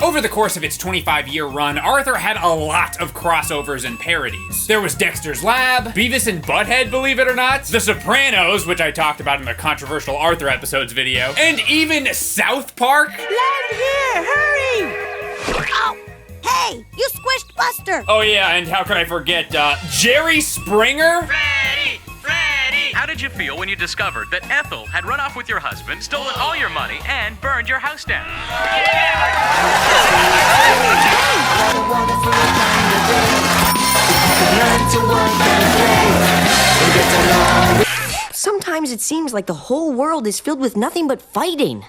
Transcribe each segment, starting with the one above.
Over the course of its 25-year run, Arthur had a lot of crossovers and parodies. There was Dexter's Lab, Beavis and Butthead, believe it or not, The Sopranos, which I talked about in the controversial Arthur episodes video, and even South Park. Land here, hurry! Oh, hey, you squished Buster! Oh yeah, and how could I forget, Jerry Springer? Freddy! How did you feel when you discovered that Ethel had run off with your husband, stolen all your money, and burned your house down? Sometimes it seems like the whole world is filled with nothing but fighting.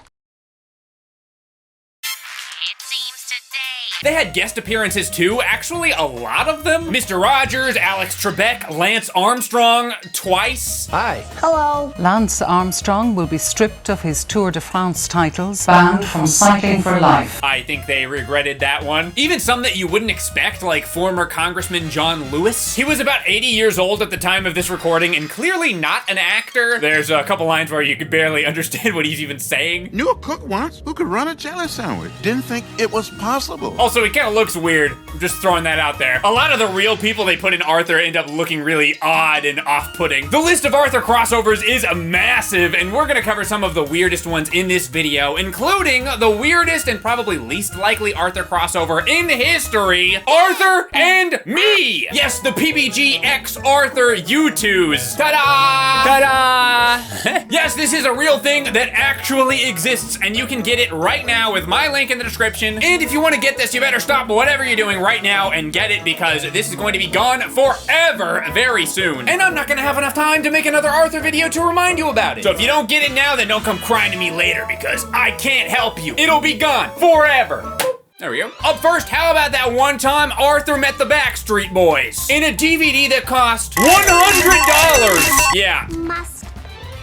They had guest appearances too, actually a lot of them. Mr. Rogers, Alex Trebek, Lance Armstrong, twice. Hi. Hello. Lance Armstrong will be stripped of his Tour de France titles, banned from cycling for life. I think they regretted that one. Even some that you wouldn't expect, like former Congressman John Lewis. He was about 80 years old at the time of this recording and clearly not an actor. There's a couple lines where you could barely understand what he's even saying. Knew a cook once who could run a jelly sandwich. Didn't think it was possible. Also, he kind of looks weird. I'm just throwing that out there. A lot of the real people they put in Arthur end up looking really odd and off-putting. The list of Arthur crossovers is massive, and we're gonna cover some of the weirdest ones in this video, including the weirdest and probably least likely Arthur crossover in history, Arthur and Me! Yes, the PBG X Arthur U2s. Ta-da! Ta-da! Yes, this is a real thing that actually exists, and you can get it right now with my link in the description. And if you want to get this, you better stop whatever you're doing right now and get it, because this is going to be gone forever very soon. And I'm not gonna have enough time to make another Arthur video to remind you about it. So if you don't get it now, then don't come crying to me later, because I can't help you. It'll be gone forever. There we go. Up first, how about that one time Arthur met the Backstreet Boys in a DVD that cost $100? Yeah. Must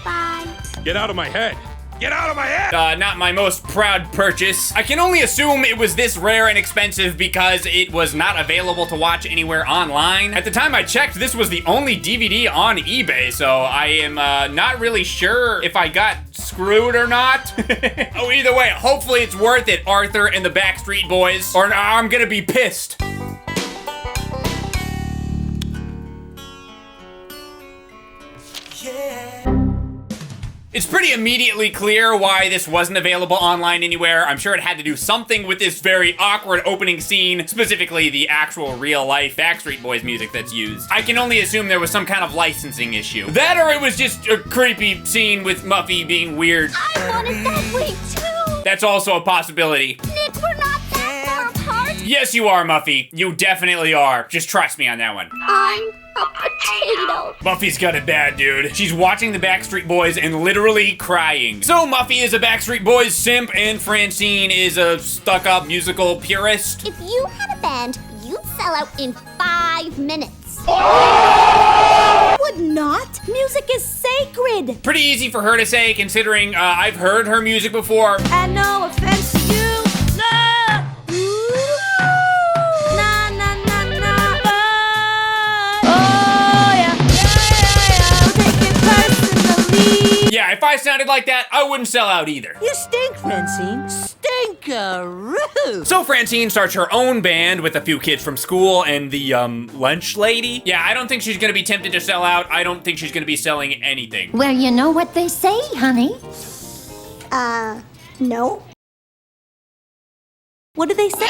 buy. Get out of my head. Get out of my head! Not my most proud purchase. I can only assume it was this rare and expensive because it was not available to watch anywhere online. At the time I checked, this was the only DVD on eBay, so I am not really sure if I got screwed or not. Oh, either way, hopefully it's worth it, Arthur and the Backstreet Boys, or I'm gonna be pissed. It's pretty immediately clear why this wasn't available online anywhere. I'm sure it had to do something with this very awkward opening scene, specifically the actual real-life Backstreet Boys music that's used. I can only assume there was some kind of licensing issue. That or it was just a creepy scene with Muffy being weird. I wanted that way too. That's also a possibility. Nick, we're not that far apart. Yes, you are, Muffy. You definitely are. Just trust me on that one. I'm a potato. Muffy's got it bad, dude. She's watching the Backstreet Boys and literally crying. So Muffy is a Backstreet Boys simp and Francine is a stuck-up musical purist. If you had a band, you'd sell out in 5 minutes. Would not. Music is sacred. Pretty easy for her to say, considering I've heard her music before. And no offense to you. Yeah, if I sounded like that, I wouldn't sell out either. You stink, Francine. Stinkaroo. So Francine starts her own band with a few kids from school and the, lunch lady. Yeah, I don't think she's gonna be tempted to sell out. I don't think she's gonna be selling anything. Well, you know what they say, honey. No. What do they say?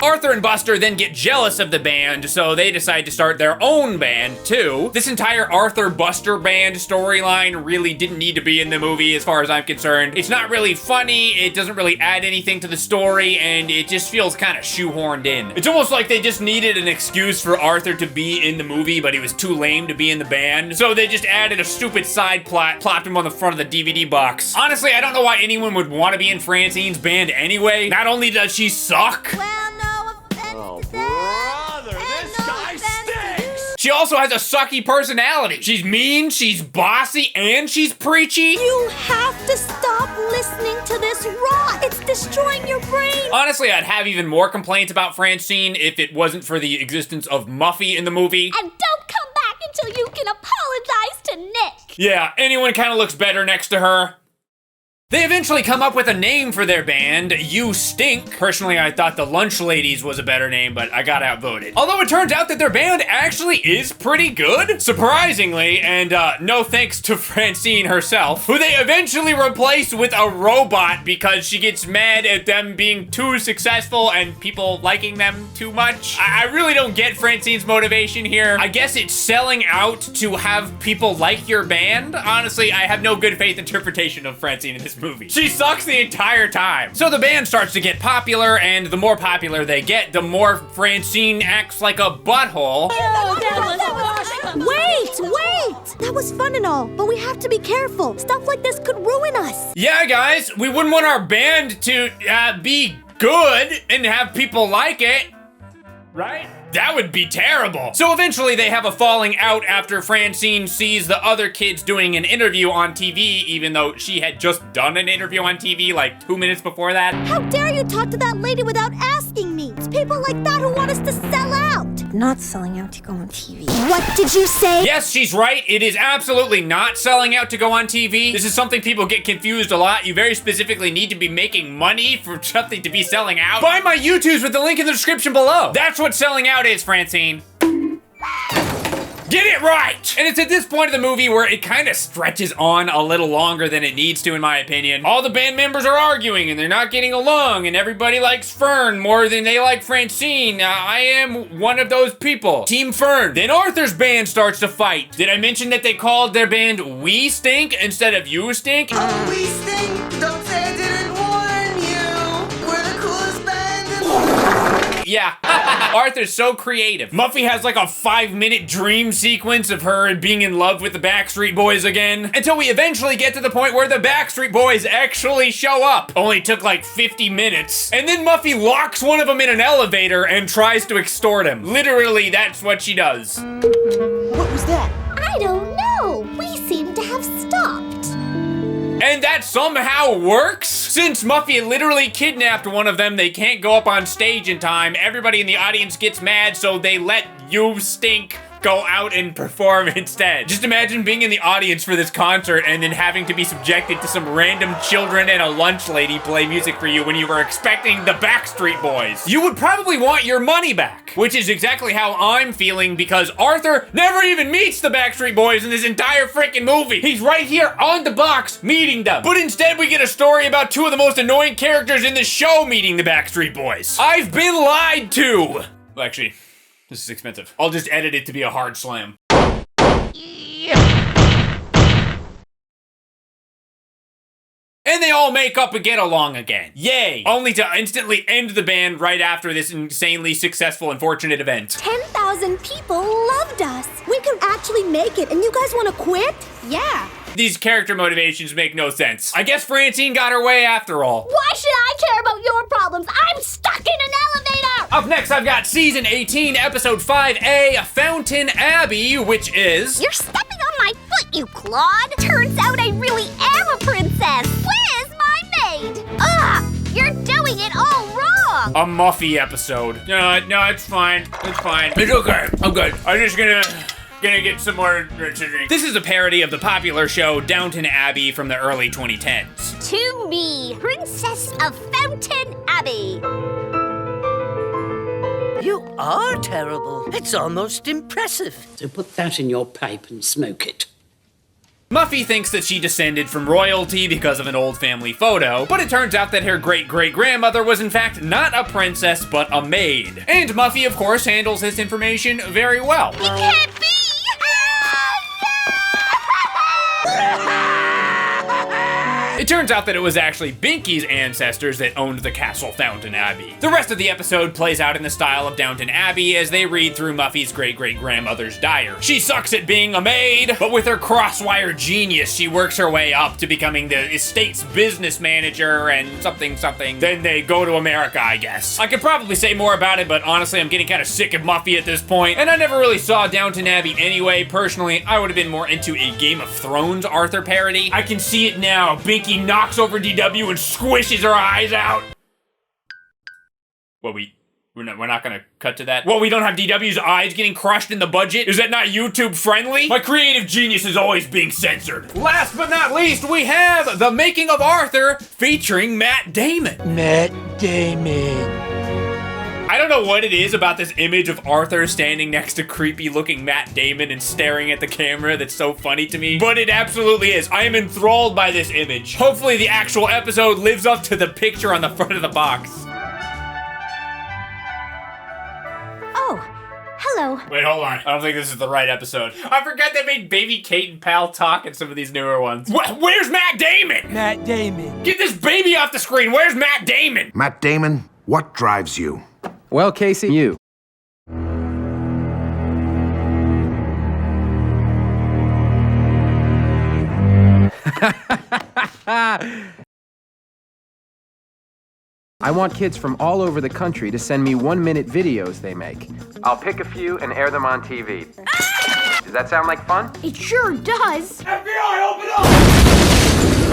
Arthur and Buster then get jealous of the band, so they decide to start their own band, too. This entire Arthur-Buster band storyline really didn't need to be in the movie, as far as I'm concerned. It's not really funny, it doesn't really add anything to the story, and it just feels kind of shoehorned in. It's almost like they just needed an excuse for Arthur to be in the movie, but he was too lame to be in the band, so they just added a stupid side plot, plopped him on the front of the DVD box. Honestly, I don't know why anyone would want to be in Francine's band anyway. Not only does she suck, Well, no offense to that. Brother, this guy stinks! she also has a sucky personality. She's mean, she's bossy, and she's preachy. You have to stop listening to this rot. It's destroying your brain. Honestly, I'd have even more complaints about Francine if it wasn't for the existence of Muffy in the movie. And don't come back until you can apologize to Nick. Yeah, anyone kind of looks better next to her. They eventually come up with a name for their band, You Stink. Personally, I thought the Lunch Ladies was a better name, but I got outvoted. Although it turns out that their band actually is pretty good, surprisingly, and no thanks to Francine herself, who they eventually replace with a robot because she gets mad at them being too successful and people liking them too much. I really don't get Francine's motivation here. I guess it's selling out to have people like your band. Honestly, I have no good faith interpretation of Francine in this movie. She sucks the entire time. So the band starts to get popular, and the more popular they get, the more Francine acts like a butthole. Wait! That was fun and all, but we have to be careful. Stuff like this could ruin us. Yeah, guys, we wouldn't want our band to be good and have people like it, right? That would be terrible. So eventually they have a falling out after Francine sees the other kids doing an interview on TV, even though she had just done an interview on TV like 2 minutes before that. How dare you talk to that lady without asking me? It's people like that who want us to sell out. Not selling out to go on TV. What did you say? Yes, she's right. It is absolutely not selling out to go on TV. This is something people get confused a lot. You very specifically need to be making money for something to be selling out. Buy my YouTubes with the link in the description below. That's what selling out is, Francine. Get it right! And it's at this point of the movie where it kind of stretches on a little longer than it needs to, in my opinion. All the band members are arguing and they're not getting along, and everybody likes Fern more than they like Francine. I am one of those people. Team Fern. Then Arthur's band starts to fight. Did I mention that they called their band We Stink instead of You Stink? We stink, don't say I didn't warn you. We're the coolest band in... Yeah. Arthur's so creative. Muffy has like a 5-minute dream sequence of her being in love with the Backstreet Boys again, until we eventually get to the point where the Backstreet Boys actually show up. Only took like 50 minutes. And then Muffy locks one of them in an elevator and tries to extort him. Literally, that's what she does. What was that? I don't know. We seem to have stopped. And that somehow works? Since Muffy literally kidnapped one of them, they can't go up on stage in time. Everybody in the audience gets mad, so they let You Stink go out and perform instead. Just imagine being in the audience for this concert and then having to be subjected to some random children and a lunch lady play music for you when you were expecting the Backstreet Boys. You would probably want your money back, which is exactly how I'm feeling because Arthur never even meets the Backstreet Boys in this entire freaking movie. He's right here on the box meeting them. But instead we get a story about two of the most annoying characters in the show meeting the Backstreet Boys. I've been lied to. Well, actually, this is expensive. I'll just edit it to be a hard slam. And they all make up and get along again. Yay! Only to instantly end the band right after this insanely successful and fortunate event. 10,000 people loved us. We could actually make it, and you guys want to quit? Yeah. These character motivations make no sense. I guess Francine got her way after all. Why should I care about your problems? I'm stuck in an elevator! Up next, I've got Season 18, Episode 5A, Fountain Abbey, which is... You're stepping on my foot, you clod! Turns out I really am a princess! Where's my maid? Ugh! You're doing it all wrong! A Muffy episode. No, it's fine. It's fine. It's okay. I'm good. I'm just gonna get some more to drink. This is a parody of the popular show Downton Abbey from the early 2010s. To me, Princess of Fountain Abbey. You are terrible. It's almost impressive. So put that in your pipe and smoke it. Muffy thinks that she descended from royalty because of an old family photo, but it turns out that her great-great-grandmother was in fact not a princess, but a maid. And Muffy, of course, handles this information very well. It can't be! It turns out that it was actually Binky's ancestors that owned the castle Fountain Abbey. The rest of the episode plays out in the style of Downton Abbey as they read through Muffy's great-great-grandmother's diary. She sucks at being a maid, but with her crosswire genius, she works her way up to becoming the estate's business manager and something. Then they go to America, I guess. I could probably say more about it, but honestly, I'm getting kind of sick of Muffy at this point, and I never really saw Downton Abbey anyway. Personally, I would have been more into a Game of Thrones Arthur parody. I can see it now. Binky knocks over DW and squishes her eyes out. Well, we We're not gonna cut to that. Well, we don't have DW's eyes getting crushed in the budget? Is that not YouTube friendly? My creative genius is always being censored. Last but not least, we have The Making of Arthur featuring Matt Damon. Matt Damon. I don't know what it is about this image of Arthur standing next to creepy looking Matt Damon and staring at the camera that's so funny to me, but it absolutely is. I am enthralled by this image. Hopefully the actual episode lives up to the picture on the front of the box. Oh, hello. Wait, hold on. I don't think this is the right episode. I forgot they made Baby Kate and Pal talk in some of these newer ones. Where's Matt Damon? Matt Damon. Get this baby off the screen. Where's Matt Damon? Matt Damon, what drives you? Well, Casey, you. I want kids from all over the country to send me 1-minute videos they make. I'll pick a few and air them on TV. Does that sound like fun? It sure does. FBI, open up!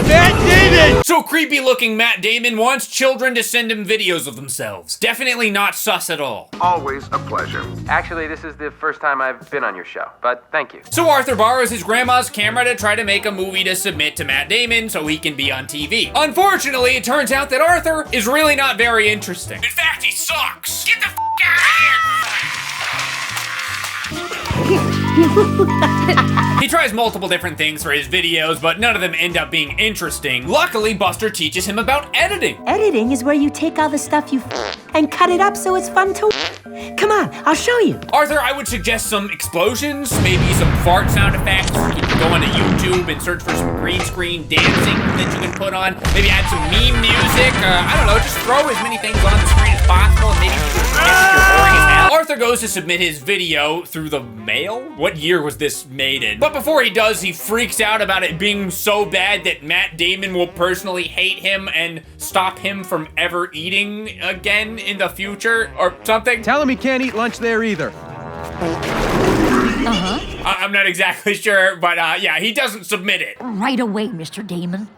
Matt Damon! So creepy looking Matt Damon wants children to send him videos of themselves. Definitely not sus at all. Always a pleasure. Actually, this is the first time I've been on your show, but thank you. So Arthur borrows his grandma's camera to try to make a movie to submit to Matt Damon so he can be on TV. Unfortunately, it turns out that Arthur is really not very interesting. In fact, he sucks. Get the f*** out of here! He tries multiple different things for his videos, but none of them end up being interesting. Luckily, Buster teaches him about editing. Editing is where you take all the stuff you and cut it up so it's fun to. Come on, I'll show you. Arthur, I would suggest some explosions, maybe some fart sound effects. You can go onto YouTube and search for some green screen dancing that you can put on. Maybe add some meme music. I don't know, just throw as many things on the screen as possible and maybe people guess you're boring as hell. Arthur goes to submit his video through the mail? What year was this made in? But before he does, he freaks out about it being so bad that Matt Damon will personally hate him and stop him from ever eating again in the future or something. Tell him he can't eat lunch there either. I'm not exactly sure, but yeah, he doesn't submit it. Right away, Mr. Damon.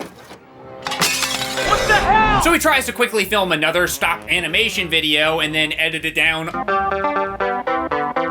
What the hell? So he tries to quickly film another stop animation video and then edit it down.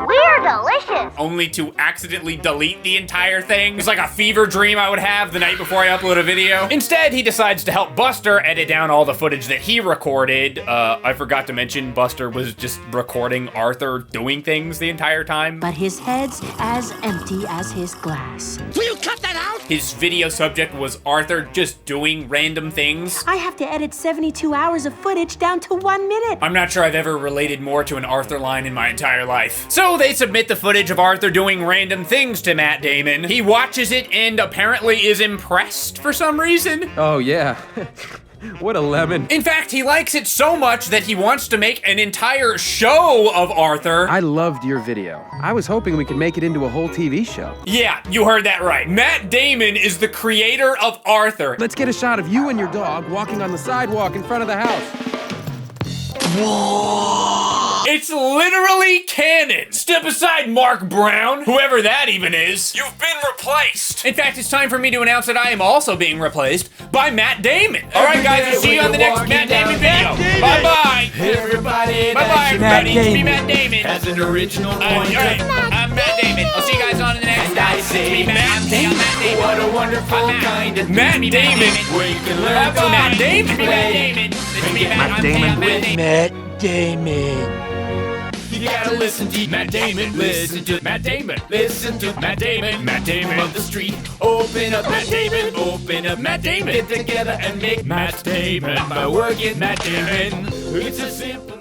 We're delicious. Only to accidentally delete the entire thing. It's like a fever dream I would have the night before I upload a video. Instead, he decides to help Buster edit down all the footage that he recorded. I forgot to mention Buster was just recording Arthur doing things the entire time. But his head's as empty as his glass. Will you cut that out? His video subject was Arthur just doing random things. I have to edit 72 hours of footage down to 1 minute. I'm not sure I've ever related more to an Arthur line in my entire life. So they submit the footage of Arthur doing random things to Matt Damon. He watches it and apparently is impressed for some reason. Oh, yeah. What a lemon. In fact, he likes it so much that he wants to make an entire show of Arthur. I loved your video. I was hoping we could make it into a whole TV show. Yeah, you heard that right. Matt Damon is the creator of Arthur. Let's get a shot of you and your dog walking on the sidewalk in front of the house. Whoa. It's literally canon. Step aside, Mark Brown. Whoever that even is. You've been replaced. In fact, it's time for me to announce that I am also being replaced by Matt Damon. All right, guys, I'll see you on the next Matt Damon video. Bye-bye. Everybody, bye-bye, everybody. It's me, Matt Damon. Has an original point. All right, I'm Matt Damon. I'll see you guys on the next And I say, Matt Damon, what a wonderful kind of Matt Damon. where you can learn to Matt Damon. Matt Damon. It's me, Matt Damon. Matt Damon. You gotta listen to Matt Damon. Listen to Matt Damon. Listen to Matt Damon. Matt Damon on the street. Open up Matt Damon. Open up Matt Damon. Get together and make Matt Damon by working Matt Damon. It's a simple.